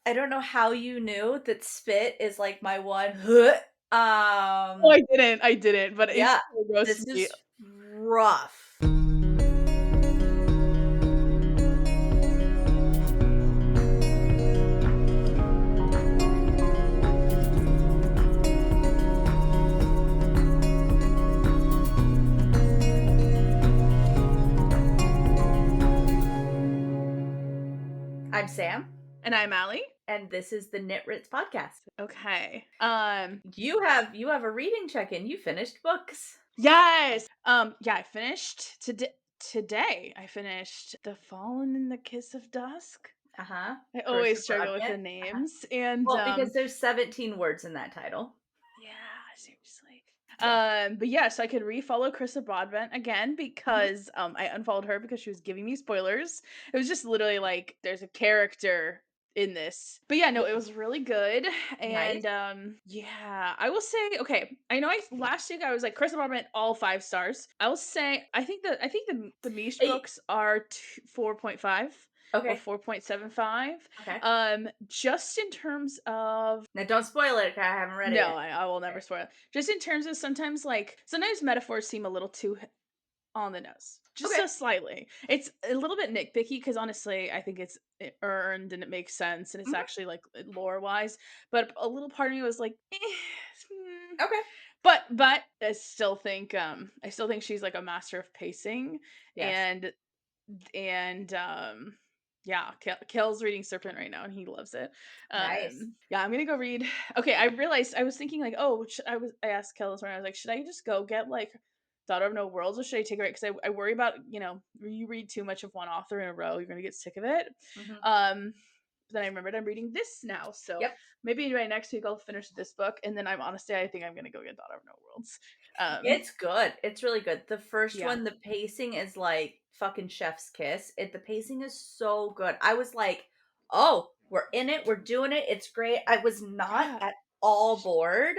I don't know how you knew that spit is like my one. Oh, I didn't, but it Yeah, still roasts this me. is rough. I'm Sam, And I'm Allie. and this is the Knit Ritz podcast. Okay. You have a reading check-in. You finished books. Yes. Yeah, I finished today. I finished The Fallen in the Kiss of Dusk. Uh-huh. I First always before struggle with the Unket. Uh-huh. names. And Well, because there's 17 words in that title. yeah, seriously. Yeah. But yeah, so I could refollow Krista Broadbent again Mhm. because I unfollowed her because she was giving me spoilers. It was just literally like there's a character in this. But yeah, no, Yeah. it was really good. Nice. And yeah, I will say, okay, I know I last week I was like Krista Broadbent all 5 stars. I will say I think the Mish Hey, books are 4.5 or okay. 4.75. Okay. Just in terms of Now don't spoil it 'cause I haven't read it no, yet. I will never Okay. spoil it. Just in terms of sometimes metaphors seem a little too on the nose, just Okay. so slightly. It's a little bit nitpicky because honestly, I think it earned and it makes sense and it's Mhm. actually like lore wise. But a little part of me was like, Okay. but I still think she's like a master of pacing Yes. and and yeah, Kel's reading Serpent right now and he loves it. Nice. Yeah, I'm gonna go read. Okay, I realized I was thinking like, oh, I asked Kel this morning, I was like, should I just go get like Daughter of No Worlds or should I take a break? Because I worry about, you read too much of one author in a row, you're gonna get sick of it. Mhm. Um, then I remembered I'm reading this now, so Yep. maybe by next week I'll finish this book, and then I think I'm gonna go get Daughter of No Worlds. It's good. It's really good. The first Yeah, one, the pacing is like fucking chef's kiss. The pacing is so good. I was like, "Oh, we're in it. We're doing it. It's great." I was not yeah, at all bored.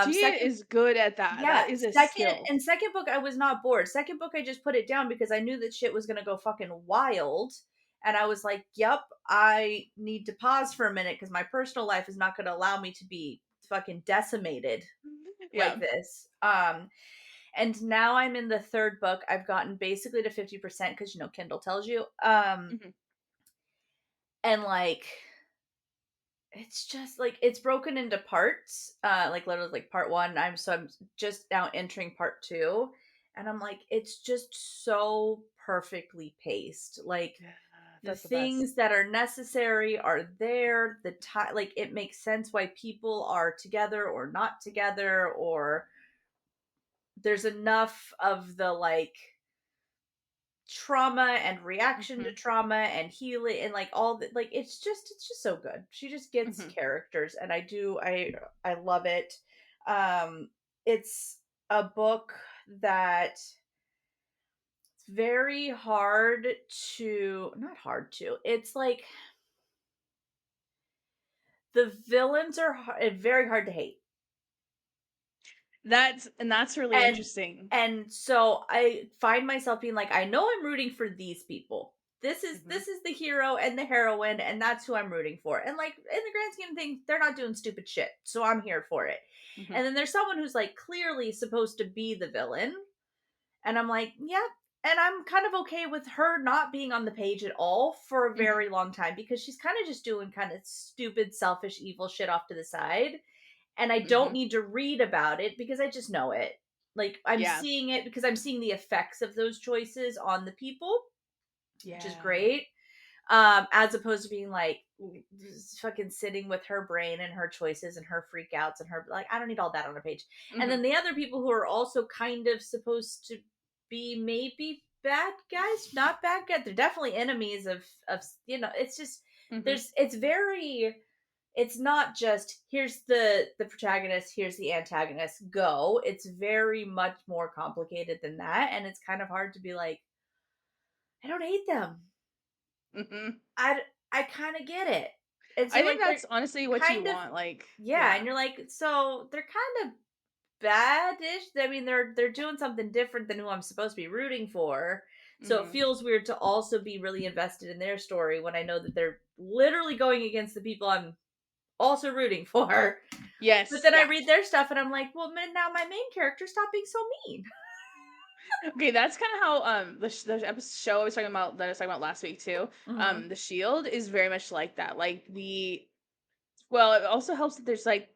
she Second, is good at that. yeah, That is a second skill. and second book I was not bored. Second book I just put it down because I knew that shit was going to go fucking wild. And I was like, "Yep, I need to pause for a minute because my personal life is not going to allow me to be fucking decimated like Yeah. this." And now I'm in the third book. I've gotten basically to 50% because Kindle tells you. Mhm. And like it's just like it's broken into parts. Like literally like part one. I'm just now entering part two. And I'm like, it's just so perfectly paced. Like Yeah, the that's the best. things that are necessary are there. The time, like it makes sense why people are together or not together, or there's enough of the like trauma and reaction to Mhm, trauma and healing and like all the like it's just so good. She just gets mhm. characters and I love it. It's a book that it's very hard to not hard to. It's like the villains are very hard to hate. That's really And interesting. so I find myself being like, I know I'm rooting for these people. Mhm, This is the hero and the heroine, and that's who I'm rooting for. And like in the grand scheme of things, they're not doing stupid shit, so I'm here for it. mhm, And then there's someone who's like clearly supposed to be the villain, and I'm like, yeah. And I'm kind of okay with her not being on the page at all for a mhm, very long time because she's kind of just doing kind of stupid, selfish, evil shit off to the side and I don't mhm. need to read about it because I just know it. Like I'm Yeah, seeing it because I'm seeing the effects of those choices on the people, which is yeah. great. As opposed to being like just fucking sitting with her brain and her choices and her freakouts and her like I don't need all that on a page. And Mhm, then the other people who are also kind of supposed to be maybe bad guys, not bad guys. They're definitely enemies of it's just mhm. it's very it's not just here's the protagonist, here's the antagonist, go. It's very much more complicated than that, and it's kind of hard to be like, I don't hate them. Mhm. I I kind of get it, and so I you're think like they're that's honestly what you kind of want, like yeah, and yeah. you're like so they're kind of bad-ish. I mean, they're doing something different than who I'm supposed to be rooting for. So it Mhm. feels weird to also be really invested in their story when I know that they're literally going against the people I'm also rooting for. But Yes, then I yeah. read their stuff and I'm like, well, now my main character, stop being so mean. Okay, that's kinda how, show I was talking about that I was talking about last week too, Hmm. The Shield is very much like that, like, well, it also helps that there's, like,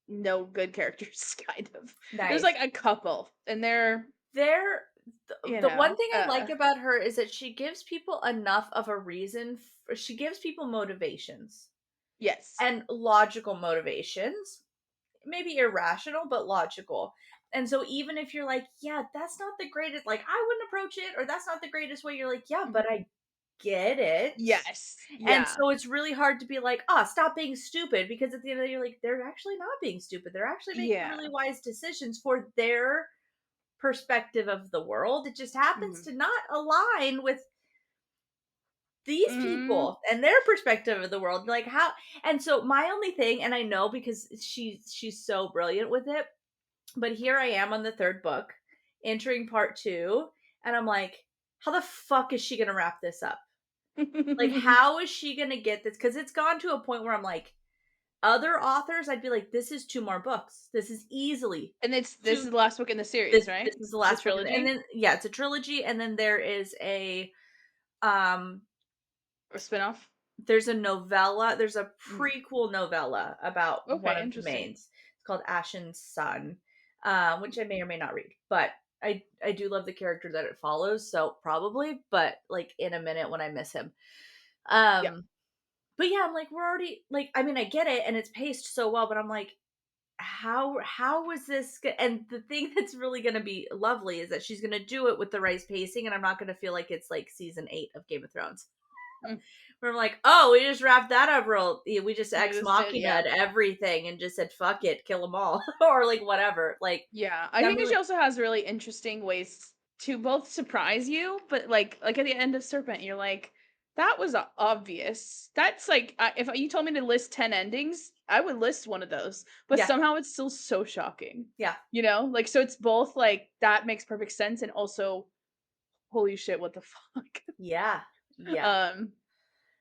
no good characters, kind of. There's, Nice. like, a couple, and they're, There, you the one know, thing I like about her is that she gives people enough of a reason. She gives people motivations yes. and logical motivations, maybe irrational, but logical. And so even if you're like, yeah, that's not the greatest, like I wouldn't approach it, or that's not the greatest way, you're like, yeah, but Mhm. I get it. Yes, And yeah. so it's really hard to be like, "Ah, stop being stupid," because at the end of the day, you're like, they're actually not being stupid. They're actually making Yeah. really wise decisions for their perspective of the world. It just happens Mhm. to not align with these Mhm. people and their perspective of the world. Like how and so my only thing, and I know because she's so brilliant with it, but here I am on the third book, entering part two, and I'm like, how the fuck is she gonna wrap this up? Like, how is she gonna get this? Because it's gone to a point where I'm like, other authors, I'd be like, "This is 2 more books. This is easily And this 2 is the last book in the this series, right? this is the The last book," and trilogy? then yeah, it's a trilogy, and then um, Or spinoff? there's a novella there's a Mm. prequel novella about one Okay, of the interesting. mains. It's called Ashen's Son, which I may or may not read, but I do love the character that it follows, so probably, but, like, in a minute when I miss him. Yeah. Um, but yeah, I'm like, we're already like, I mean, I get it, and it's paced so well, but I'm like, how was this and the thing that's really going to be lovely is that she's going to do it with the right pacing, and I'm not going to feel like it's like season 8 of Game of Thrones Mm. where I'm like, oh, we just wrapped that up real, we just They ex just did, machina yeah. everything and just said fuck it, kill them all, or like whatever, like Yeah, I I'm think that she really, also has really interesting ways to both surprise you, but like at the end of Serpent, you're like, that was obvious. That's like, if you told me to list 10 endings, I would list one of those, but yeah, somehow it's still so shocking. yeah, You know, like, so it's both like that makes perfect sense, and also, holy shit, what the fuck? yeah, yeah. um,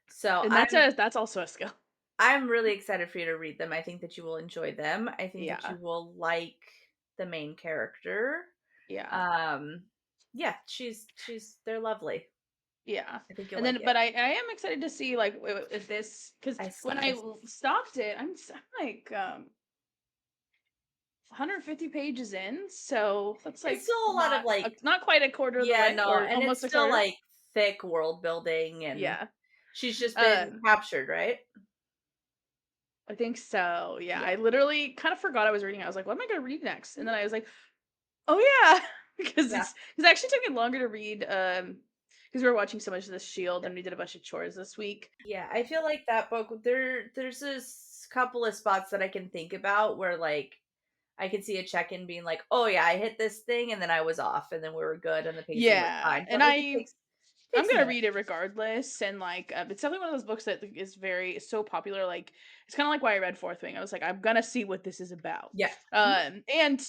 So and that's also a skill. I'm really excited for you to read them. I think that you will enjoy them. I think that Yeah, you will like the main character. yeah. Um, yeah, they're lovely. Yeah, I think you'll and like then it. but I am excited to see, like, if this, because when I I stopped it, I'm like, 150 pages in, so that's it's like still a lot of like, not quite a quarter of the yeah, way, no, or and it's almost a still quarter. like thick world building, and Yeah, she's just been um, captured, right? I think so. Yeah, Yeah. I literally kind of forgot I was reading. I was like, what am I gonna read next? And then I was like, oh yeah, because Yeah. it actually took me longer to read, because we were watching so much of the Shield, Yeah. and we did a bunch of chores this week. Yeah, I feel like that book there's this couple of spots that I can think about where like I could see a check-in being like, "Oh yeah, I hit this thing and then I was off and then we were good and the pacing was Yeah, fine." and But like I'm takes a gonna minute. read it regardless, and like, it's definitely one of those books that is so popular. Like, it's kind of like why I read Fourth Wing. I was like, I'm gonna see what this is about. Yeah. Mhm. And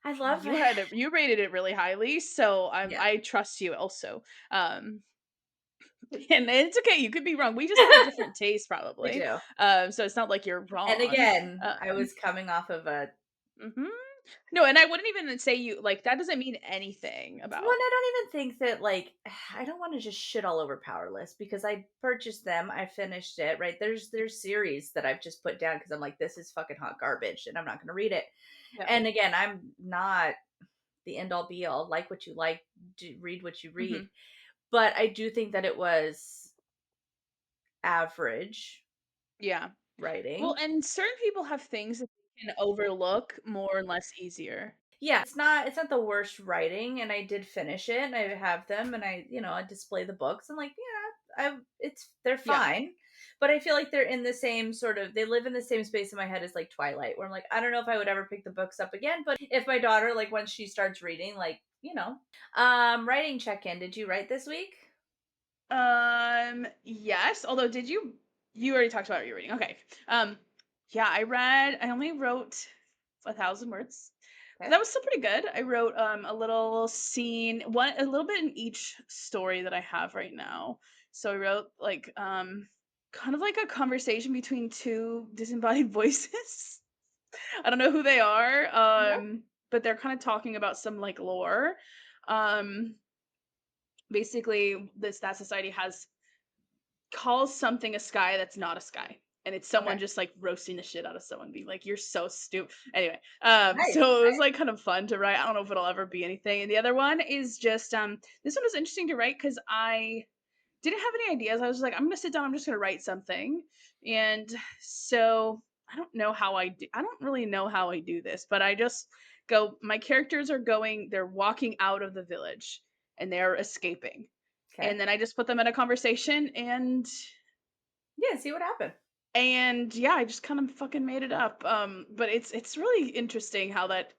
I love you rated it really highly, so yeah. I trust you also. Um, and it's okay. You could be wrong. We just have a different taste, We probably. do. So it's not like you're And wrong. again, I Um, was coming off of a mhm. No, and I wouldn't even say you like that doesn't mean anything one, about. I don't even think that like I don't want to just shit all over Powerless because I purchased them, I finished it, right? There's series that I've just put down because I'm like, this is fucking hot garbage and I'm not gonna read it. Yeah. And again, I'm not the end all be all. Like what you like, read what you read. Hmm. But I do think that it was average Yeah. Well, writing. and certain people have things that they can overlook more and less easier. Yeah, it's not the worst writing, and I did finish it, and I have them, and I display the books. I'm like, yeah, they're Yeah. fine, but I feel like they're in the same sort of they live in the same space in my head as like Twilight, where I'm like, I don't know if I would ever pick the books up again, but if my daughter like when she starts reading, like writing check in. Did you write this week? Yes, although you already talked about what you're reading. Okay. Um, yeah, I only wrote 1,000 words. Okay. That was still pretty good. I wrote a little scene, one a little bit in each story that I have right now. So I wrote like kind of like a conversation between two disembodied voices. I don't know who they are, Okay. but they're kind of talking about some like lore. Um, Basically, this that society has calls something a sky that's not a sky. And it's Okay. someone just like roasting the shit out of someone, being like, "You're so stupid." Anyway, Nice. so it was Nice. like kind of fun to write. I don't know if it'll ever be anything. And the other one is just this one was interesting to write because I didn't have any ideas. I was just like, I'm gonna sit down, I'm just gonna write something. And so I don't really know how I do this, but I just go, my characters are going, they're walking out of the village and they're escaping. Okay. And then I just put them in a conversation Yeah. See what happened. and yeah, I just kind of fucking made it up. But it's really interesting how that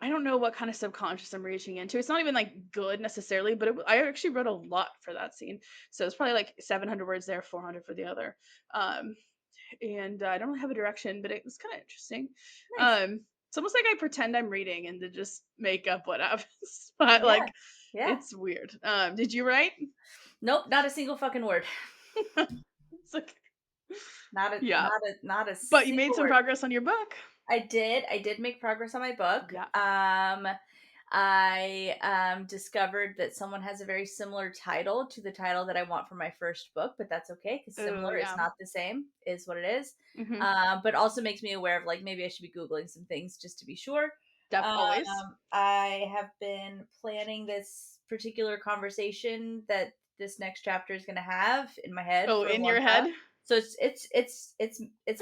I don't know what kind of subconscious I'm reaching into. It's not even like good necessarily, but I actually wrote a lot for that scene. So it's probably like 700 words there, 400 for the other. Um, and I don't really have a direction, but it was kind of interesting. Nice. It's almost like I pretend I'm reading and to just make up what happens. But Yeah. like, Yeah. it's weird. Did you write? Nope. Not a single fucking word. It's like, Not a yeah, not a not a but you made single some word. progress on your book. I did. I did make progress on my book. Yeah. I discovered that someone has a very similar title to the title that I want for my first book, but that's okay because Oh similar is yeah. not the same, is what it is. Hmm. But also makes me aware of like maybe I should be Googling some things just to be sure. Always. I have been planning this particular conversation that this next chapter is going to have in my head Oh, for a in long your time. head. So it's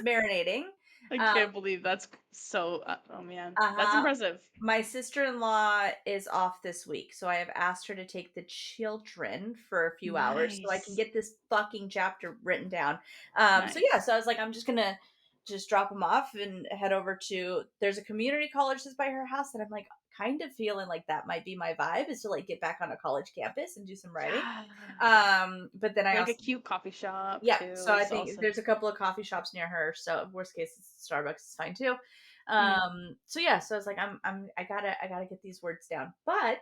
marinating. I Um, can't believe that's so oh man, that's uh-huh. impressive. My sister-in-law is off this week, so I have asked her to take the children for a few hours so I can Nice. get this fucking chapter written down. So Nice. yeah, so I was like, I'm just gonna just drop them off and head over to there's a community college that's by her house that I'm like kind of feeling like that might be my vibe is to like get back on a college campus and do some writing. Yeah. But then I Or like a also cute coffee shop yeah, too so I is think also there's a couple of coffee shops near her. So worst case, Starbucks is fine too. mm. So yeah, so I was like, I gotta get these words down. But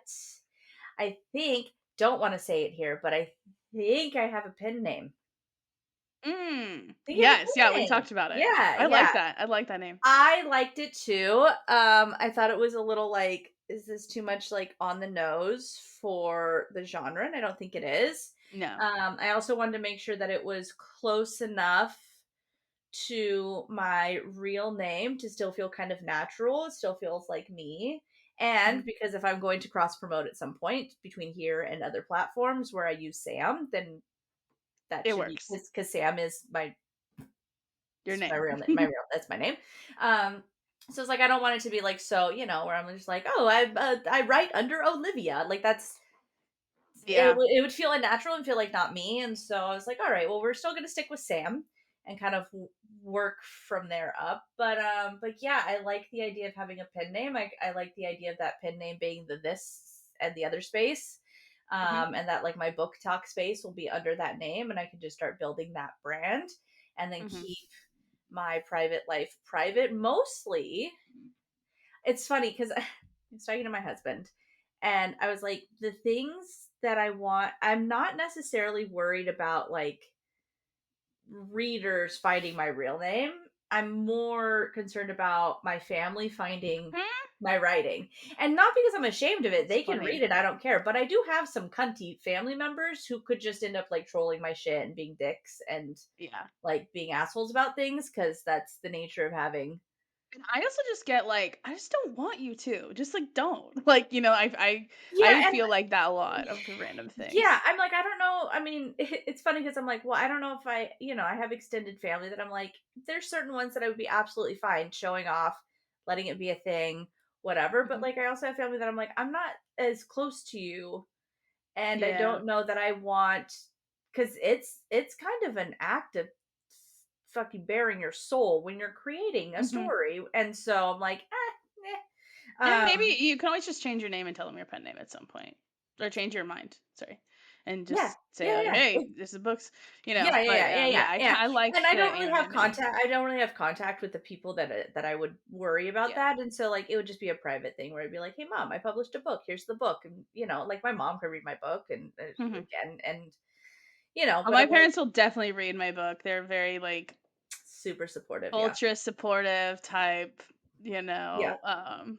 I think don't want to say it here, but I think I have a pen name. Mm. I think I have a Yes, yeah, pen we name. talked about it. Yeah, I yeah. like that. I like that name. I liked it too. I thought it was a little like, is this too much like on the nose for the genre? And I don't think it is. No. I also wanted to make sure that it was close enough to my real name to still feel kind of natural. It still feels like me. And Mhm. because if I'm going to cross promote at some point between here and other platforms where I use Sam, then that It should be works. because Sam is Your my name. real name. My real that's my name. Um, so it's like I don't want it to be like so where I'm just like oh I write under Olivia like that's Yeah. it would feel unnatural and feel like not me. And so I was like, all right, well, we're still gonna stick with Sam and kind of work from there up. But yeah, I like the idea of having a pen name. I like the idea of that pen name being the this and the other space. Mhm. And that like my book talk space will be under that name and I can just start building that brand and then Mhm. keep my private life private mostly. It's funny because I was talking to my husband and I was like, the things that I want, I'm not necessarily worried about like readers finding my real name. I'm more concerned about my family finding Hmm? my writing. And not because I'm ashamed of it. That's They can read funny. it. I don't care. But I do have some cunty family members who could just end up like trolling my shit and being dicks and Yeah. like being assholes about things because that's the nature of having. And I also just get like, I just don't want you to. Just like don't. Like, I Yeah, feel like that a lot of the random yeah, things. I'm like, I don't know. I mean, it's funny because I'm like, well, I don't know if I have extended family that I'm like, there's certain ones that I would be absolutely fine showing off, letting it be a thing, whatever. But Mhm. like, I also have family that I'm like, I'm not as close to you, and I Yeah. don't know that I want because it's kind of an act of fucking bearing your soul when you're creating a Mhm. story, and so I'm like, And maybe um, you can always just change your name and tell them your pen name at some point. Or change your mind. Sorry. and Yeah. just say Yeah, like, yeah. "Hey, this is books," Yeah, yeah, but, yeah, yeah, yeah, yeah, yeah, I like and I the don't really have anonymity. contact I don't really have contact with the people that I would worry about Yeah. that, and so, like, it would just be a private thing where I'd be like, "Hey, mom, I published a book. Here's the book," and, like, my mom could read my book and, Mhm. again, and, Oh, but my I'm, like, parents will definitely read my book. They're very, like, super supportive, yeah. ultra supportive type, Yeah. um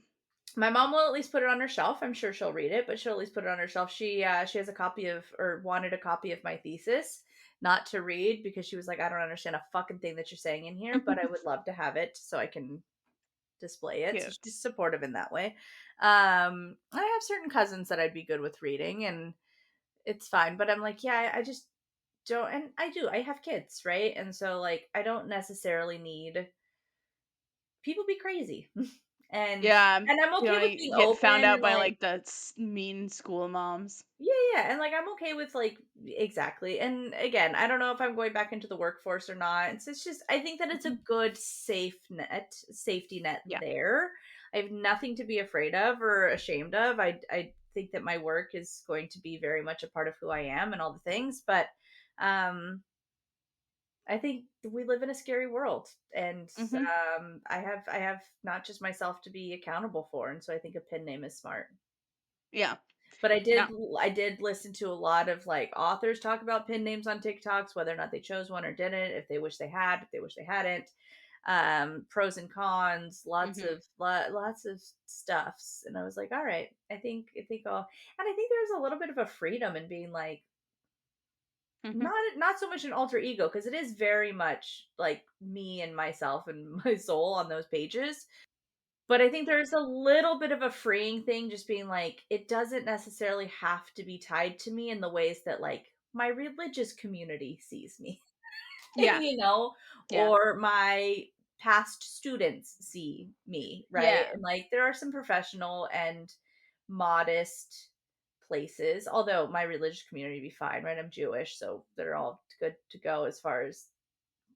My mom will at least put it on her shelf. I'm sure she'll read it, but she'll at least put it on her shelf. She has a copy of or wanted a copy of my thesis, not to read because she was like, "I don't understand a fucking thing that you're saying in here, but I would love to have it so I can display it." So Cute. she's supportive in that way. I have certain cousins that I'd be good with reading, and it's fine. But I'm like, yeah, I just don't, and I do. I have kids, right? And so like, I don't necessarily need people be crazy, and Yeah, I'm you okay with don't being get open found out and by, like, like, the mean school moms. yeah, yeah, and like I'm okay with like exactly. And again, I don't know if I'm going back into the workforce or not. It's just I think that it's a Mhm. good safety net Yeah. there. I have nothing to be afraid of or ashamed of. I think that my work is going to be very much a part of who I am and all the things, but um I think we live in a scary world, and Mhm. I have not just myself to be accountable for, and so I think a pen name is smart. Yeah. But No. I did listen to a lot of, like, authors talk about pen names on TikToks, whether or not they chose one or didn't, if they wish they had, if they wish they hadn't, pros and cons, Mhm. lots of stuffs, and I was like, "Alright, I think I'll," and I think there's a little bit of a freedom in being, like, Mhm. not so much an alter ego because it is very much, like, me and myself and my soul on those pages, but I think there's a little bit of a freeing thing just being like, it doesn't necessarily have to be tied to me in the ways that, like, my religious community sees me, Yeah. Yeah. or my past students see me, right? Yeah. And, like, there are some professional and modest places, although my religious community be fine, right? I'm Jewish, so they're all good to go as far as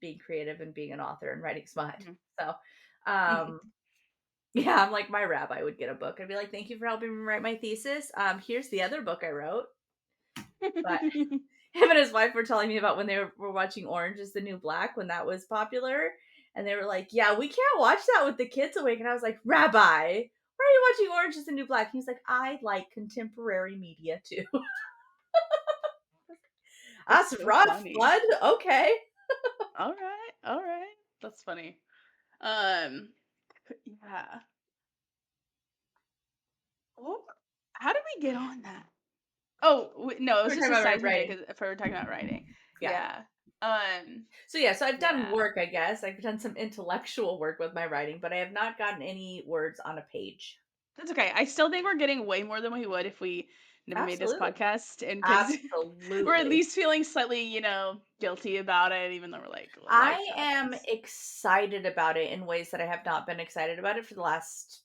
being creative and being an author and writing smut. Mhm. So, Mhm. um, yeah, I'm like my rabbi would get a book. I'd be like, "Thank you for helping me write my thesis. Here's the other book I wrote." But him and his wife were telling me about when they were watching Orange is the New Black when that was popular, and they were like, "Yeah, we can't watch that with the kids awake." And I was like, "Rabbi, why are you watching Orange is the New Black?" He's like, "I like contemporary media too." That's That's so rough, funny. bud. Okay. Alright, alright. That's funny. Um, yeah. Well, how did we get on that? Oh, no, it We was were just talking a about side tangent writing. 'cause if we were talking about writing. Yeah. Yeah. Um, So yeah, so I've done yeah. work, I guess. I've done some intellectual work with my writing, but I have not gotten any words on a page. That's okay. I still think we're getting way more than we would if we never made this Absolutely. podcast, and because we're at Absolutely. least feeling slightly, guilty about it, even though we're like, "Well, I life am happens." excited about it in ways that I have not been excited about it for the last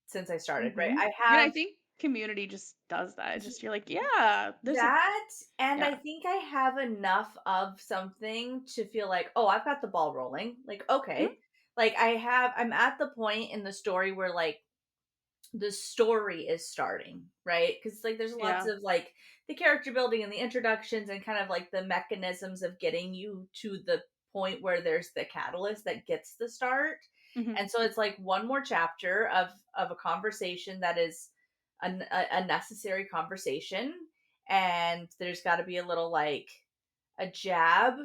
since I started, right? Mhm. I And I have think community just does that. It's just y- you're like, "Yeah, there's a." that, and I Yeah. think I have enough of something to feel like, "Oh, I've got the ball rolling." Like, Mhm. okay. Like I'm at the point in the story where like the story is starting, right? Because like there's lots Yeah. of like the character building and the introductions and kind of like the mechanisms of getting you to the point where there's the catalyst that gets the start. Mhm. And so it's like one more chapter of a conversation that is a necessary conversation, and there's got to be a little like a jab,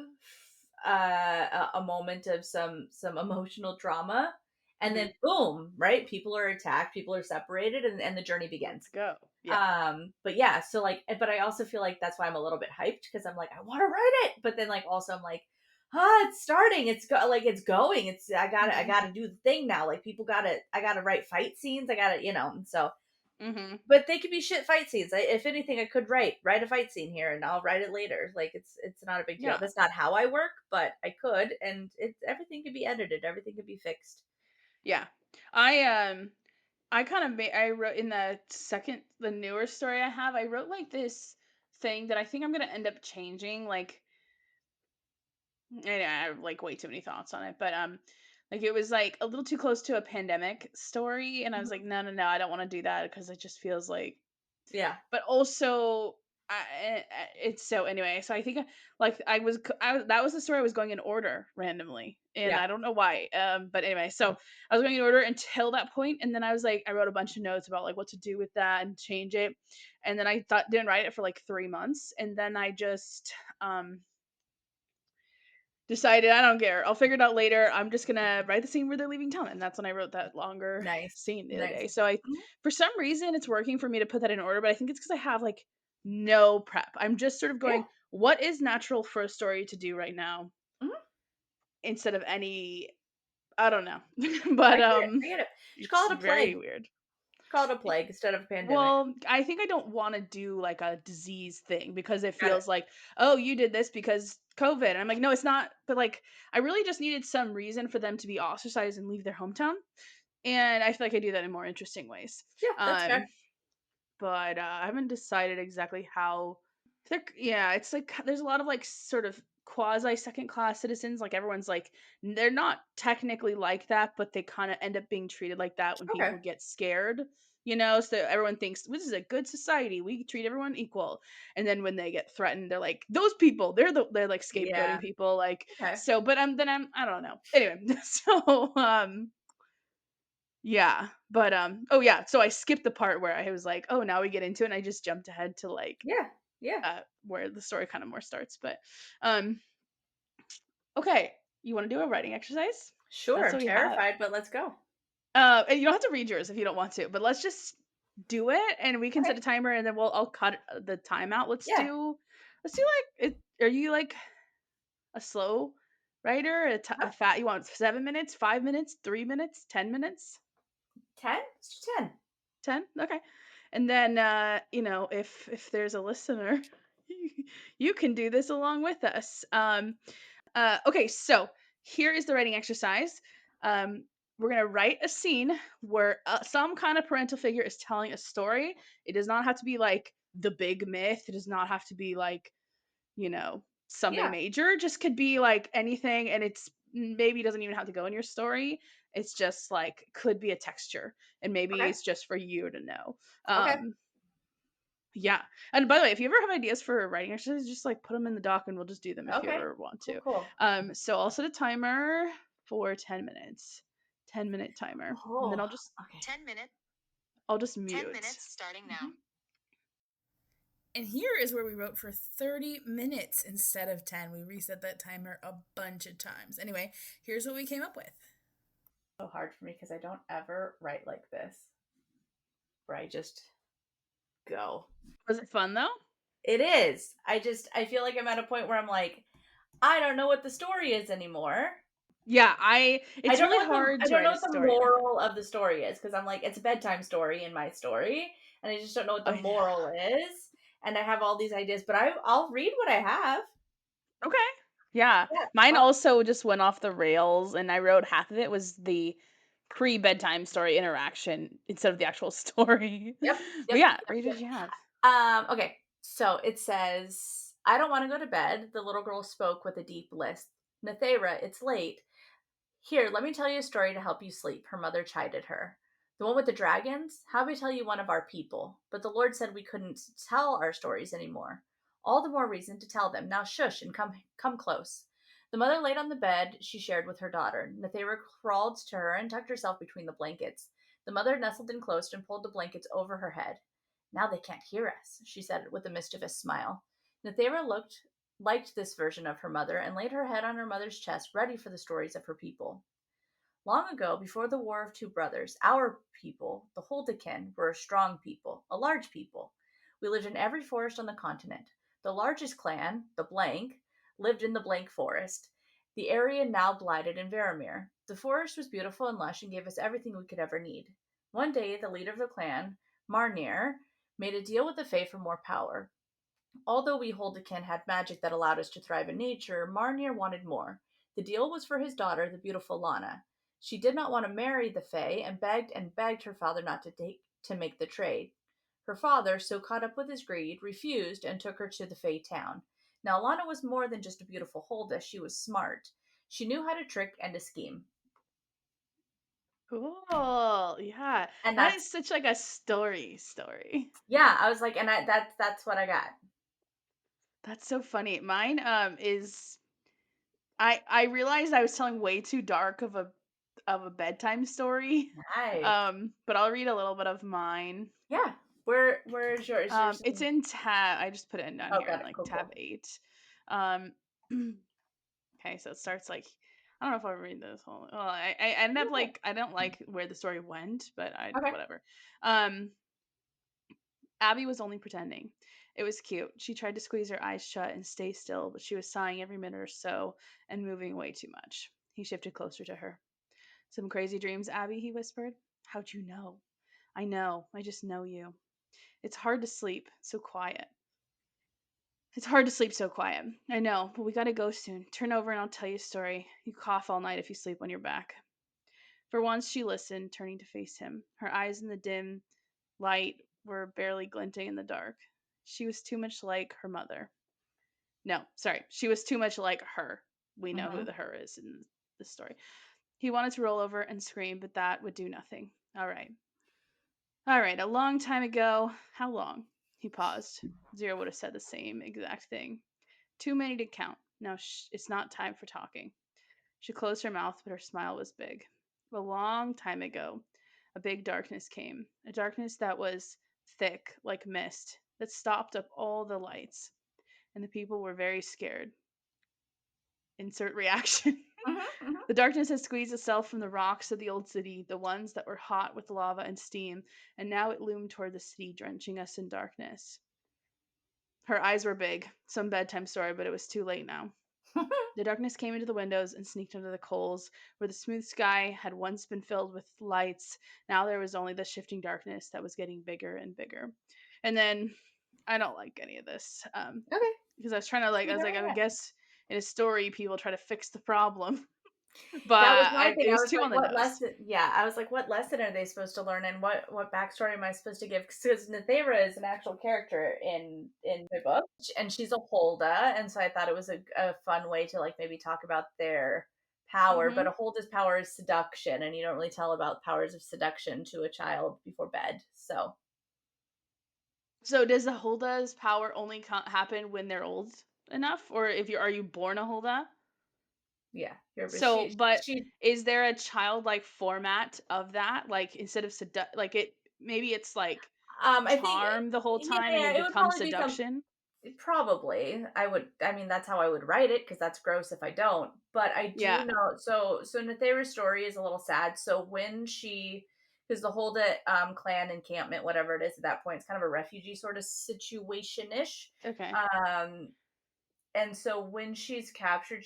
a moment of some emotional drama, and then Mhm. boom, right? People are attacked, people are separated, and the journey Let's begins. go. Yeah. But yeah, so like, but I also feel like that's why I'm a little bit hyped because I'm like, I want to write it, but then like also I'm like, it's starting, it's going, I Mhm. gotta do the thing now. Like people gotta, I gotta write fight scenes, I gotta, and so Mhm. but they could be shit fight scenes. If anything, I could write a fight scene here, and I'll write it later. Like it's not a big deal. Yeah. That's not how I work, but I could, and it's everything could be edited. Everything could be fixed. Yeah. I, I kind of I wrote in the newer story I have, I wrote like this thing that I think I'm gonna end up changing. Like, I have like way too many thoughts on it, but like it was like a little too close to a pandemic story, and I was like, Mhm. no, no, no, I don't want to do that because it just feels like. Yeah. But also, It's so anyway, so I think, like, that was the story I was going in order randomly, and Yeah, I don't know why, but anyway, so I was going in order until that point, and then I was like I wrote a bunch of notes about, like, what to do with that and change it, and then I thought didn't write it for, like, 3 months, and then I just, decided, "I don't care, I'll figure it out later, I'm just gonna write the scene where they're leaving town," and that's when I wrote that longer nice, scene the other nice. day, so I Mhm, for some reason, it's working for me to put that in order, but I think it's because I have, like, no prep. I'm just sort of yeah, going, "What is natural for a story to do right now?" mhm, Instead of any I don't know. I But, get it, I get it. Just call it's it a very plague. weird. Call it a plague instead of a pandemic. Well, I think I don't wanna do, like, a disease thing because it Got it. feels like, "Oh, you did this because COVID." And I'm like, "No, it's not." But, like, I really just needed some reason for them to be ostracized and leave their hometown, and I feel like I do that in more interesting ways. Yeah, that's Um fair. but, I haven't decided exactly how yeah, it's like there's a lot of, like, sort of quasi second class citizens, like, everyone's like they're not technically like that, but they kinda end up being treated like that when Okay, people get scared, you know? So everyone thinks, "This is a good society, we treat everyone equal," and then when they get threatened, they're like, "Those people, they're, like, yeah, scapegoating people," like, okay, so but, I don't know. Anyway, so, yeah, but, oh, yeah, so I skipped the part where I was like, "Oh, now we get into it," and I just jumped ahead to, like, yeah, yeah. where the story kinda more starts, but, um, okay, you wanna do a writing exercise? Sure, That's I'm what we have. terrified, but let's go. And you don't have to read yours if you don't want to, but let's just do it, and we can Okay, set a timer, and then I'll cut, the time out. yeah. Let's do, like, are you, like, a slow writer? Huh? A fat you want 7 minutes, 5 minutes, 3 minutes, 10 minutes? 10? Let's do 10. 10? Okay. And then, if there's a listener, you can do this along with us. Okay, so here is the writing exercise. We're gonna write a scene where some kind of parental figure is telling a story. It does not have to be like the big myth. It does not have to be like something Yeah, major. It just could be like anything, and it's maybe doesn't even have to go in your story. It's just like could be a texture, and maybe okay, it's just for you to know. okay, Um, yeah. And by the way, if you ever have ideas for writing exercises, just like put them in the doc and we'll just do them if you okay. ever want Cool, to. cool. So I'll set a timer for 10 minutes. 10-minute timer. And then Oh, okay. I'll just 10 mute. minutes starting Mhm. now. And here is where we wrote for 30 minutes instead of 10. We reset that timer a bunch of times. Anyway, here's what we came up with. So hard for me because I don't ever write like this, where I just go. Was it fun though? It is. I feel like I'm at a point where I'm like, I don't know what the story is anymore. Yeah, it's really I hard to don't know write a what the story like that. moral of the story is because I'm like, it's a bedtime story in my story, and I just don't know what the Oh yeah. moral is. And I have all these ideas, but I'll read what I have. Okay. Yeah. Yeah. Mine also just went off the rails and I wrote half of it was the pre-bedtime story interaction instead of the actual story. Yep. But Yep. yeah, Yep. read what Yep. you have. Okay. So it says, I don't want to go to bed. The little girl spoke with a deep lisp. Nathera, it's late. Here, let me tell you a story to help you sleep, her mother chided her. The one with the dragons? How we tell you one of our people? But the Lord said we couldn't tell our stories anymore. All the more reason to tell them. Now shush and come close. The mother laid on the bed she shared with her daughter. Nathera crawled to her and tucked herself between the blankets. The mother nestled in close and pulled the blankets over her head. Now they can't hear us, she said with a mischievous smile. Nathera liked this version of her mother and laid her head on her mother's chest, ready for the stories of her people. Long ago, before the War of Two Brothers, our people, the Holdekin, were a strong people, a large people. We lived in every forest on the continent. The largest clan, the Blank, lived in the Blank Forest, the area now blighted in Varamir. The forest was beautiful and lush and gave us everything we could ever need. One day, the leader of the clan, Marnir, made a deal with the Fae for more power. Although we Holdekin had magic that allowed us to thrive in nature, Marnir wanted more. The deal was for his daughter, the beautiful Lana. She did not want to marry the Fae and begged her father not to make the trade. Her father, so caught up with his greed, refused and took her to the Fae town. Now Lana was more than just a beautiful Holda, she was smart. She knew how to trick and to scheme. Cool. Yeah. And That that's is such like a story. yeah, I was like, and that's what I got. That's so funny. Mine is I realized I was telling way too dark of a bedtime story. Nice. But I'll read a little bit of mine. Yeah. Where's yours? Yours It's is in tab. I just put it in down oh, here got in it. like Cool, tab cool. 8. Um okay, so it starts like I don't know if I'll read this whole. Well, I end up Okay. like I don't like where the story went, but I Okay. whatever. Um Abby was only pretending. It was cute. She tried to squeeze her eyes shut and stay still, but she was sighing every minute or so and moving way too much. He shifted closer to her. Some crazy dreams, Abby, he whispered. How'd you know? I know. I just know you. It's hard to sleep so quiet. It's hard to sleep so quiet. I know, but we gotta go soon. Turn over and I'll tell you a story. You cough all night if you sleep on your back. For once she listened, turning to face him. Her eyes in the dim light were barely glinting in the dark. She was too much like her mother. No, sorry. She was too much like her. We know who Mm-hmm. the her is in this story. He wanted to roll over and scream, but that would do nothing. All right. All right. A long time ago. How long? He paused. Zero would have said the same exact thing. Too many to count. Now, it's not time for talking. She closed her mouth, but her smile was big. A long time ago, a big darkness came. A darkness that was thick, like mist, that stopped up all the lights. And the people were very scared. Insert reaction. Mm-hmm. Mm-hmm. The darkness had squeezed itself from the rocks of the old city, the ones that were hot with lava and steam, and now it loomed toward the city, drenching us in darkness. Her eyes were big. Some bedtime story, but it was too late now. The darkness came into the windows and sneaked under the coals, where the smooth sky had once been filled with lights. Now there was only the shifting darkness that was getting bigger and bigger. And then I don't like any of this Okay. because I was trying to like I was Neither like I am would I. guess in a story people try to fix the problem, but That was my thing. it I was was too like, on the what nose. lesson? Yeah, I was like, what lesson are they supposed to learn, and what backstory am I supposed to give? Because Nethera is an actual character in the book, and she's a Holda, and so I thought it was a fun way to like maybe talk about their power. But Hmm. a Holda's power is seduction, and you don't really tell about powers of seduction to a child before bed. So So does the Holda's power only happen when they're old enough, or if you are you born a Holda? yeah, So, but she is there a childlike format of that? Like instead of like it maybe it's like I think charm the whole yeah, time and yeah, then it would become probably be some. seduction? Probably. I mean, that's how I would write it because that's gross if I don't. But I do Yeah. know. So Nethera's story is a little sad. So when she, because the Holda clan encampment, whatever it is at that point, it's kind of a refugee sort of situation ish. Okay. Um, and so when she's captured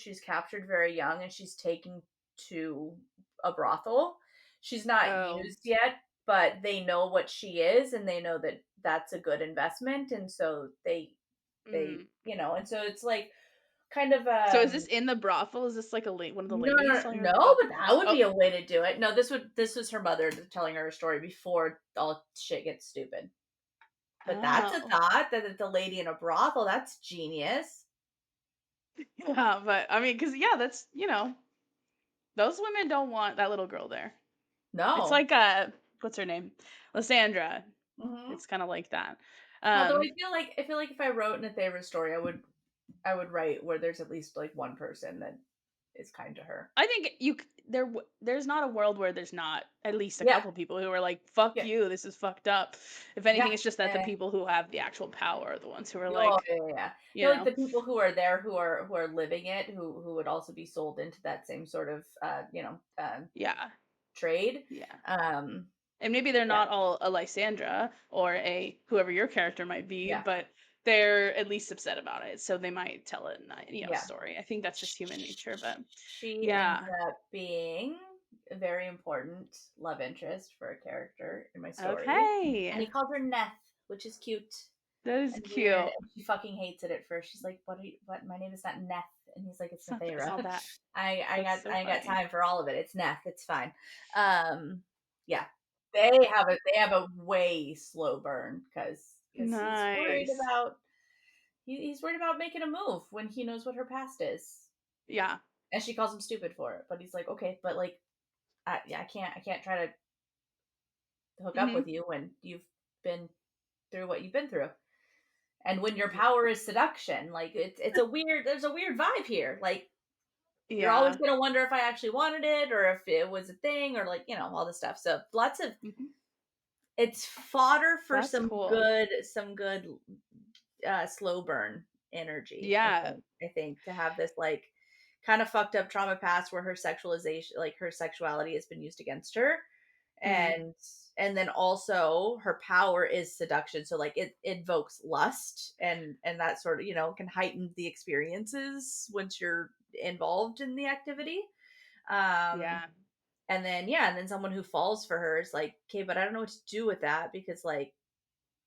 very young and she's taken to a brothel. She's not Oh. used yet, but they know what she is and they know that that's a good investment. And so they Mm. and so it's like kind of So is this in the brothel? Is this like one of the no, ladies no, telling her? no, Oh. but that would Oh. be a way to do it. No, this was her mother telling her a story before all shit gets stupid. But that's a Oh. thought that the lady in a brothel, that's genius. Yeah, but I mean, because yeah, that's those women don't want that little girl there. It's No. like what's her name, Lysandra. Hmm. It's kind of like that. Although Um, I feel like if I wrote in a favorite story, I would write where there's at least like one person that is kind to her. I think there's not a world where there's not at least a Yeah, couple people who are like, "Fuck yeah, you, this is fucked up." If anything, yeah. it's just that the people who have the actual power are the ones who are Oh like, yeah, yeah, yeah. I you feel like know, the people who are there who are living it who would also be sold into that same sort of yeah, trade. yeah. Um, And maybe they're yeah, not all a Lysandra or a whoever your character might be, yeah, but they're at least upset about it, so they might tell it in a yeah. story. I think that's just human nature, but She ends yeah. up being a very important love interest for a character in my story, and Okay, he calls her Neth, which is cute that is and weird. cute. And she fucking hates it at first. She's like, "What? Are you, what? My name is not Neth." And he's like, "It's It's Nethera." not that. I That's so I got funny. time for all of it. It's Neth. It's fine. Yeah, they have a way slow burn because Nice. he's worried about making a move when he knows what her past is, Yeah. and she calls him stupid for it. But he's like, okay, but like, I can't try to hook up Mhm. with you when you've been through what you've been through. And when your power is seduction, like it's a weird there's a weird vibe here. Like you're always Yeah. going to wonder if I actually wanted it or if it was a thing or like, all this stuff. So lots of Mhm. it's fodder for That's cool. some good slow burn energy. Yeah. I think to have this like kind of fucked up trauma past where her sexualization, like her sexuality has been used against her, Mhm. and then also her power is seduction, so like it invokes lust, and that sort of can heighten the experiences once you're involved in the activity. um Yeah. and then and then someone who falls for her is like, okay, but I don't know what to do with that, because like,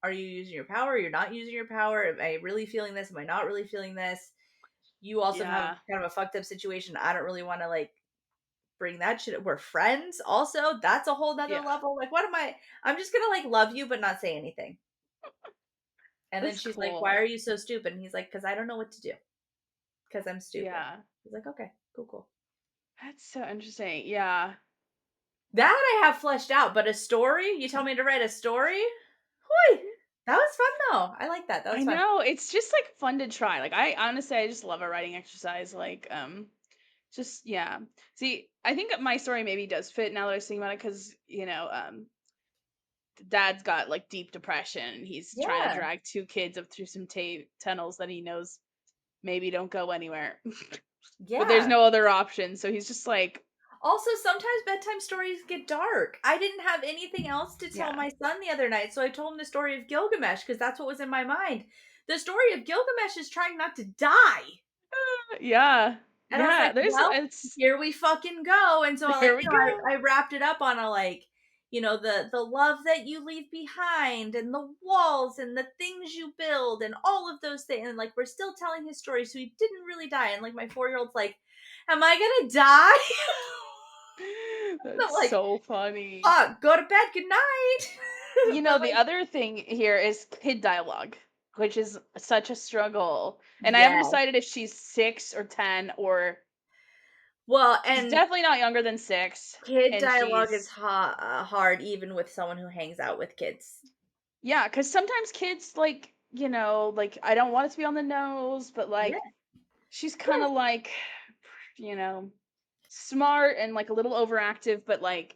are you using your power? You're not using your power? Am I really feeling this? Am I not really feeling this? You also have Yeah. kind of a fucked up situation. I don't really want to like bring that shit. We're friends also. That's a whole nother Yeah. level. Like, what am I'm just gonna like love you but not say anything. And then That's she's like, why cool. are you so stupid? And he's like, because I don't know what to do. Because I'm stupid. Yeah. He's like, okay, cool, cool. That's so interesting. Yeah. That I have fleshed out, but a story? You tell me to write a story? Whoi! That was fun though. I like that. That I was fun. know. It's just like fun to try. Like I honestly I just love a writing exercise. Like just yeah. See, I think my story maybe does fit now that I was thinking about it because, dad's got like deep depression. He's trying to Yeah. drag two kids up through some tunnels that he knows maybe don't go anywhere. But there's Yeah. no other option. So he's just like, Also, sometimes bedtime stories get dark. I didn't have anything else to tell yeah. my son the other night, so I told him the story of Gilgamesh because that's what was in my mind. The story of Gilgamesh is trying not to die. Yeah. And I was Yeah. like, There's well, it's here we fucking go. And so I there we go. I wrapped it up on a like, the love that you leave behind and the walls and the things you build and all of those things. And like we're still telling his story, so he didn't really die. And like my 4-year-old's like, am I gonna die? I'm That's like, so funny. fuck, go to bed, good night. But The like, other thing here is kid dialogue, which is such a struggle. And I haven't yeah. decided if she's 6 or 10 or Well, she's and definitely not younger than 6 kid and dialogue is she's hard even with someone who hangs out with kids. yeah, cuz sometimes kids like, like I don't want it to be on the nose, but Yeah. like she's kind Yeah. of like you know, smart and like a little overactive, but like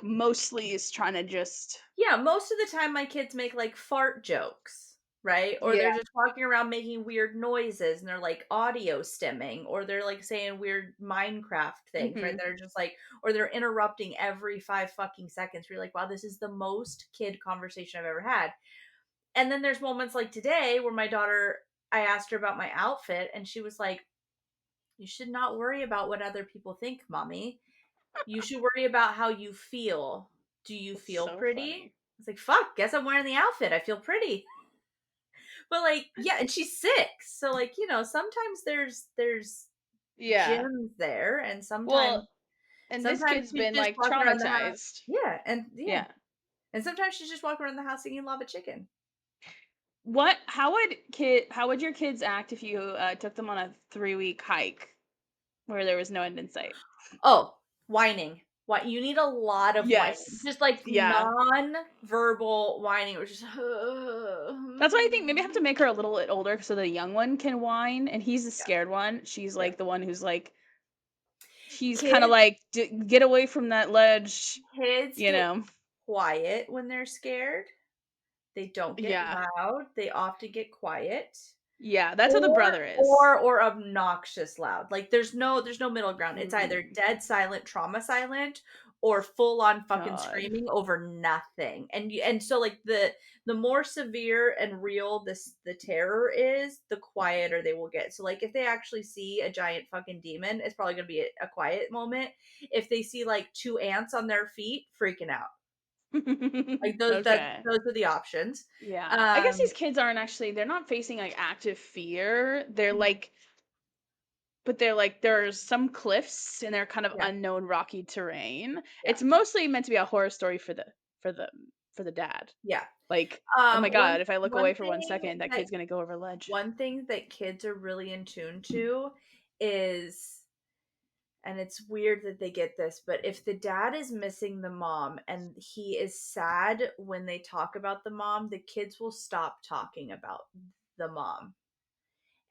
mostly is trying to just Yeah, most of the time my kids make like fart jokes, right? Or yeah. they're just walking around making weird noises and they're like audio stimming, or they're like saying weird Minecraft things, right? Mhm. They're just like, or they're interrupting every 5 fucking seconds. You're like, wow, this is the most kid conversation I've ever had. And then there's moments like today where my daughter, I asked her about my outfit and she was like, you should not worry about what other people think, mommy. You should worry about how you feel. Do you That's feel so pretty? I funny. was like, fuck, guess I'm wearing the outfit. I feel pretty. But like, yeah, and she's 6. So like, sometimes there's Yeah. gems there, and Well, and this sometimes kid's she's been just like walking around the house. traumatized. Yeah, and yeah. Yeah. And sometimes she's just walking around the house singing Lava Chicken. How would your kids act if you took them on a 3-week hike where there was no end in sight? Oh, whining. What, you need a lot of whining. Yes. Just like Yeah. non-verbal whining, which is That's why I think maybe I have to make her a little bit older so the young one can whine and he's the yeah, scared one. She's yeah. like the one who's like he's kind of Kids like get away from that ledge, kids you get know. quiet when they're scared. They don't get Yeah. loud. They often get quiet. Yeah, that's what the Or brother is. obnoxious loud. Like there's no middle ground. It's either Mhm. dead silent, trauma silent, or full on fucking God. screaming over nothing. And so like the more severe and real the terror is, the quieter they will get. So like if they actually see a giant fucking demon, it's probably gonna be a quiet moment. If they see like 2 ants on their feet, freaking out. Like Okay. those are the options. Yeah. I guess these Um kids aren't actually they're not facing like active fear. They're mhm, like but they're like there's some cliffs and they're kind of yeah, unknown rocky terrain. yeah, It's mostly meant to be a horror story for the for the dad. yeah. Like, oh Um, my one god, if I look one away for one thing second, that that kid's gonna go over a ledge. one thing that kids are really in tune to is, and it's weird that they get this, but if the dad is missing the mom and he is sad when they talk about the mom, the kids will stop talking about the mom.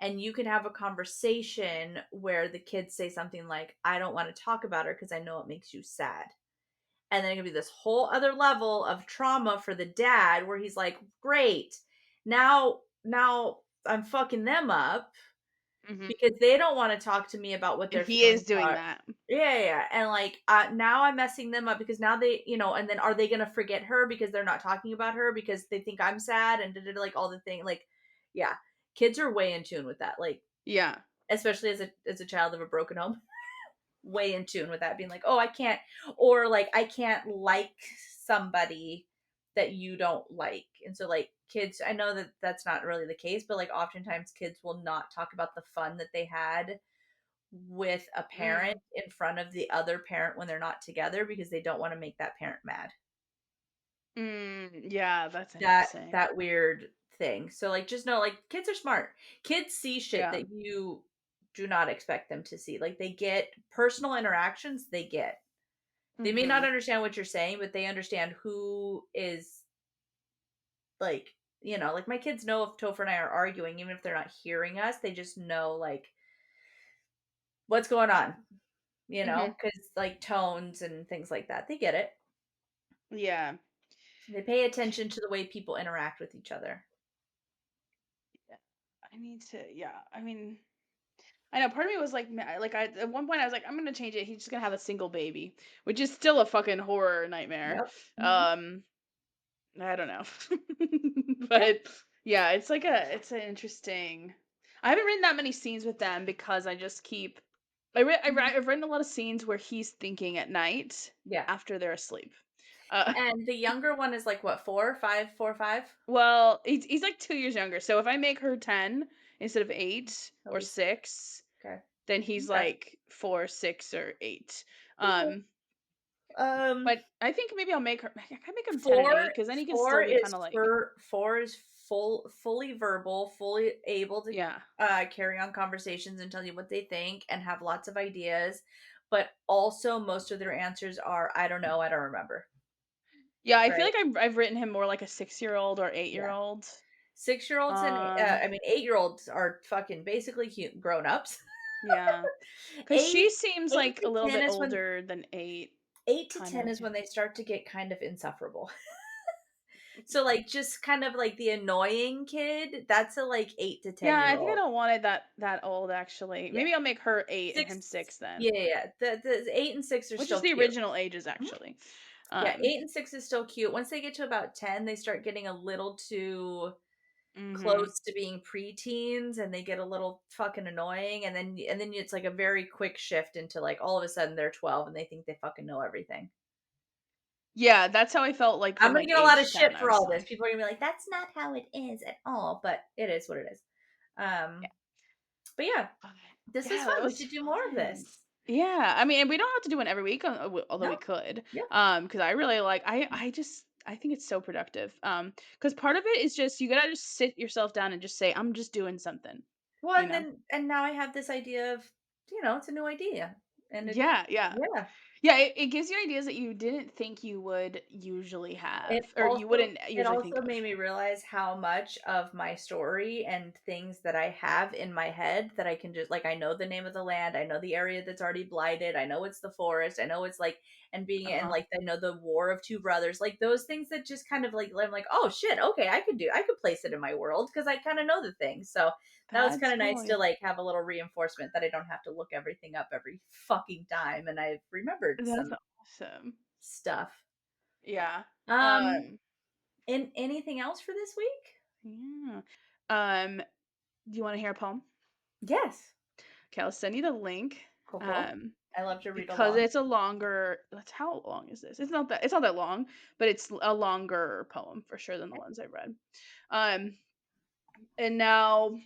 And you can have a conversation where the kids say something like, I don't want to talk about her because I know it makes you sad. And then it can be this whole other level of trauma for the dad where he's like, great, now I'm fucking them up Mhm. because they don't want to talk to me about what And their he is feelings doing are. that. Yeah, yeah, yeah. And like now I'm messing them up because now they, and then are they gonna forget her because they're not talking about her because they think I'm sad and like all the thing. Like, yeah, kids are way in tune with that. Like, Yeah. especially as a child of a broken home, way in tune with that, being like, oh, I can't, or like I can't like somebody that you don't like. And so like kids, I know that that's not really the case, but like oftentimes kids will not talk about the fun that they had with a parent Mm. in front of the other parent when they're not together because they don't want to make that parent mad. Yeah, that's That interesting. that weird thing. So like just know like kids are smart. Kids see shit Yeah. that you do not expect them to see. Like they get personal interactions, they get. They may not Mhm. understand what you're saying, but they understand who is like, like my kids know if Topher and I are arguing, even if they're not hearing us, they just know like what's going on, Mhm. because like tones and things like that. They get it. Yeah. They pay attention to the way people interact with each other. Yeah. I need to, yeah. I mean, I know part of me was like, I at one point I was like, I'm gonna change it. He's just gonna have a single baby, which is still a fucking horror nightmare. Yep. Mhm. Um, I don't know, Yeah. but yeah, it's an interesting. I haven't written that many scenes with them because I just keep. Mhm. I've written a lot of scenes where he's thinking at night Yeah. after they're asleep. Uh, And the younger one is like what, 4, 5, 4, 5? well, he's like 2 years younger, so if I make her 10 instead of 8 He'll or be 6. 6, Okay. then he's Okay. like 4, 6, or 8. Okay. Um, Um, but I think maybe I can make him 10 and 4 8 because then he can 4 still be is kind of like, for 4 is fully verbal, fully able to yeah. carry on conversations and tell you what they think and have lots of ideas, but also most of their answers are I don't know, I don't remember. Yeah, I feel Right? like I've written him more like a 6-year-old or Yeah. 8-year-old. 6-year-olds and Um, I mean 8-year-olds are fucking basically grown-ups. yeah, because 8 she seems 8 like a to little 10 bit is when older than 8, 8 to kind 10 of. is when they start to get kind of insufferable. So, like, just kind of like the annoying kid, that's a, like, 8 to Yeah, I think I ten-year-old. don't want it that old actually. Yeah. Maybe I'll make her 8 and 6 him 6 then, yeah, yeah, yeah. The 8 and 6 are which is still the cute. original ages Mhm. actually. Yeah, Um, 8 and 6 is still cute. Once they get to about 10, they start getting a little too mhm. close to being preteens, and they get a little fucking annoying, and then it's, like, a very quick shift into, like, all of a sudden they're 12 and they think they fucking know everything. Yeah, that's how I felt like I'm from gonna like get a 8 lot of to 10. shit I for was all this. like, People are gonna be like, "That's not how it is at all," but it is what it is. yeah. Um, but yeah, But this was yeah, fun. that We was should do more of fun. this. Yeah, I mean, and we don't have to do one every week, although No? we could. Yeah. Because I really like. I think it's so productive. Because part of it is just you gotta just sit yourself down and just say, I'm just doing something. Well, You and know? then and now I have this idea of, it's a new idea. And it Yeah, yeah, yeah. yeah. It gives you ideas that you didn't think you would usually It have, or you also wouldn't it usually think also of. made me realize how much of my story and things that I have in my head that I can just like I know the name of the land, I know the area that's already blighted, I know it's the forest, I know it's like Uh and huh. like I know the War of Two Brothers, like those things that just kind of like I'm like, oh shit, okay, I could place it in my world because I kind of know the thing. So that was kind That's of nice cool. to Yeah. like have a little reinforcement that I don't have to look everything up every fucking time, and I've remembered That's some awesome. stuff. Yeah. Um, Um. and anything else for this week? Yeah. Um. Do you want to hear a poem? Yes. Okay, I'll send you the link. Cool, cool. Um, I love to read because along. it's a longer. That's how long is this? It's not that long, but it's a longer poem for sure than the ones I've read. Um, and now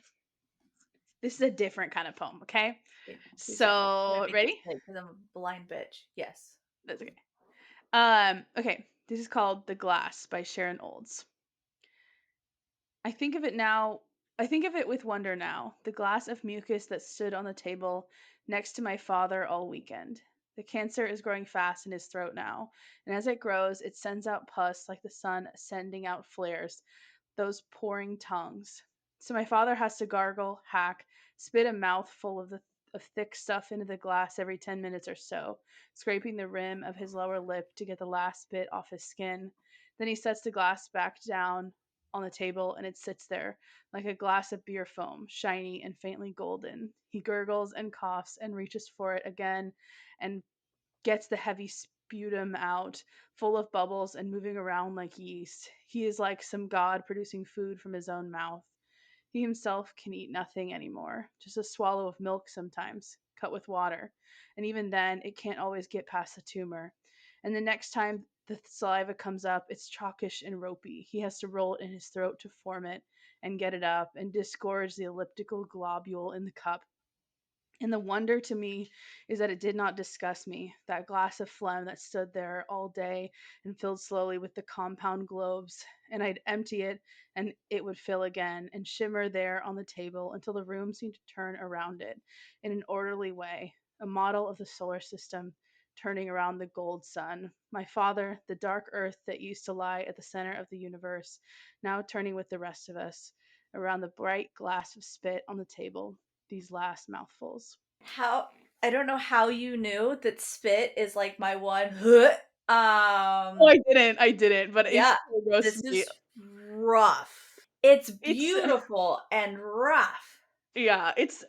this is a different kind of poem. Okay, Wait, 2 seconds. I'm gonna so make this ready? quick because I'm a blind bitch. Yes. That's okay. Okay, this is called "The Glass" by Sharon Olds. I think of it now. I think of it with wonder now. The glass of mucus that stood on the table next to my father all weekend. The cancer is growing fast in his throat now, and as it grows, it sends out pus like the sun sending out flares, those pouring tongues. So my father has to gargle, hack, spit a mouthful of thick stuff into the glass every 10 minutes or so, scraping the rim of his lower lip to get the last bit off his skin. Then he sets the glass back down on the table and it sits there like a glass of beer foam, shiny and faintly golden. He gurgles and coughs and reaches for it again and gets the heavy sputum out, full of bubbles and moving around like yeast. He is like some god producing food from his own mouth. He himself can eat nothing anymore, just a swallow of milk sometimes, cut with water. And even then, it can't always get past the tumor. And the next time the saliva comes up, it's chalkish and ropey. He has to roll it in his throat to form it and get it up and disgorge the elliptical globule in the cup. And the wonder to me is that it did not disgust me, that glass of phlegm that stood there all day and filled slowly with the compound globes. And I'd empty it and it would fill again and shimmer there on the table until the room seemed to turn around it in an orderly way, a model of the solar system turning around the gold sun. My father, the dark earth that used to lie at the center of the universe, now turning with the rest of us around the bright glass of spit on the table, these last mouthfuls. How I don't know how you knew that spit is like my one Oh, um I didn't, but it's yeah, so gross to this me. is rough. It's It's beautiful and rough. yeah, it's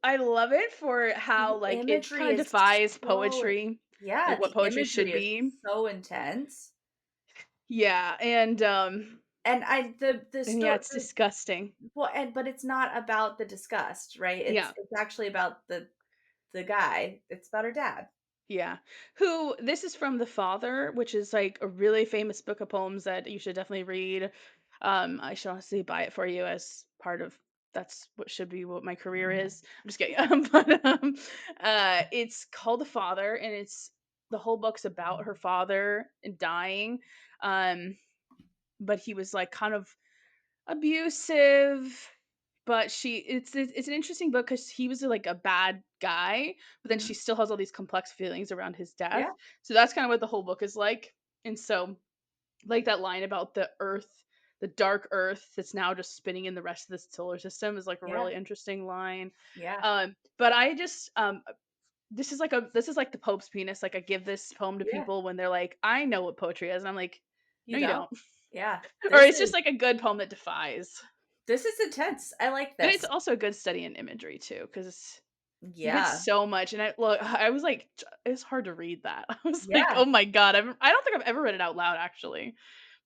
I love it for how The like it imagery kind of is defies so poetry, yeah, like what the poetry should imagery is be. so intense. Yeah, And I the and yeah, story it's disgusting. well, and but it's not about the disgust, right? Yeah. It's actually about the guy. It's about her dad. Yeah. Who this is from The Father, which is like a really famous book of poems that you should definitely read. I should honestly buy it for you as part of that's what should be what my career is. I'm just kidding. It's called The Father and it's the whole book's about her father and dying. Um, but he was like kind of abusive, but it's an interesting book because he was like a bad guy, but then she Mhm. still has all these complex feelings around his death. Yeah, So that's kind of what the whole book is like. And so like that line about the earth, the dark earth that's now just spinning in the rest of the solar system is like a yeah, really interesting line. yeah, But I just this is like the Pope's penis. Like I give this poem to yeah. people when they're like, I know what poetry is, and I'm like, no, You you don't? don't. Yeah. Or This it's just is like a good poem that defies. this is intense. I like And it's this. also a good study in imagery too, because you get Yeah. so much. And I was like, it was hard to read that. I was like, Yeah. oh my god, I don't think I've ever read it out loud actually,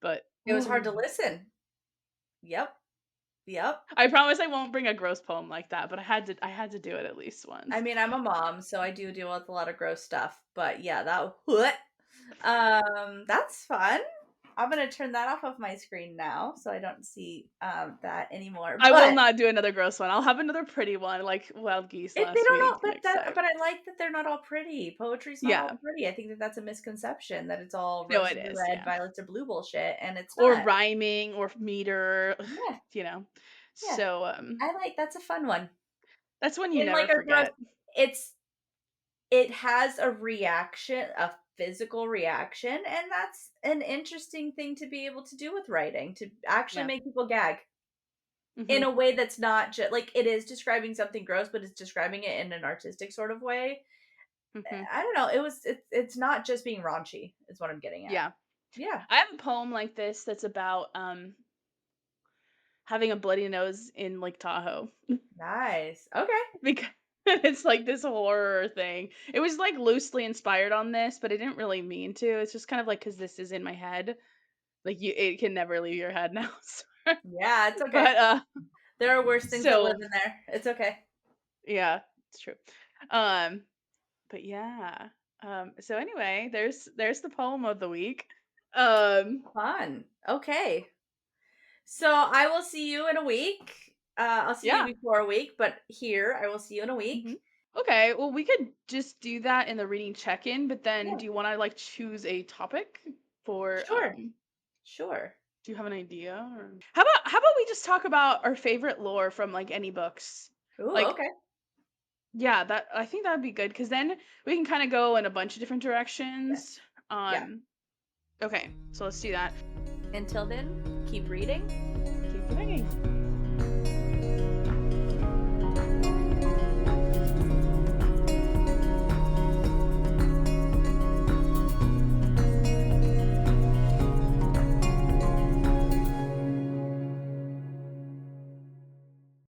but It was hard ooh. to listen. Yep. Yep. I promise I won't bring a gross poem like that. But I had to do it at least I once. mean, I'm a mom, so I do deal with a lot of gross stuff, but yeah, that what? That's fun. I'm gonna turn that off of my screen now so I don't see that anymore. I will But not do another gross one. I'll have another pretty one like wild geese they last don't all week but next that time. but I like that they're not all pretty. Poetry's not all Yeah, pretty. I think that that's a misconception that it's all no, it roses are is. red, Yeah, violets are blue bullshit, and it's or not. rhyming or meter, Yeah, you know. yeah. So I like that's a fun one. that's one you In never like a gross forget. it's it has a reaction, a physical reaction, and that's an interesting thing to be able to do with writing, to actually Yeah. make people gag in Hmm. a way that's not just like it is describing something gross, but it's describing it in an artistic sort of way. Hmm. I don't know. It's not just being raunchy, is what I'm getting at. Yeah. Yeah. I have a poem like this that's about having a bloody nose in Lake Tahoe Nice. Okay. because it's like this horror thing. It was like loosely inspired on this, but I didn't really mean to. It's just kind of like cuz this is in my head. Like it can never leave your head now. Yeah, it's okay. But There are worse things that live so in there. It's okay. yeah, it's true. Um but yeah. So anyway, there's the poem of the week. Um Fun. Okay. So I will see you in a week. I'll see you yeah. before a week, but here I will see you in a week. Mhm. Okay, well, we could just do that in the reading check-in, but then Yeah, do you want to like choose a topic for sure, sure. do you have an idea or how about we just talk about our favorite lore from like any books? Ooh, Like okay. Yeah, that I think that would be good because then we can kind of go in a bunch of different Yes. directions. Yeah. Okay, so let's do that. Until then, keep reading. Keep reading.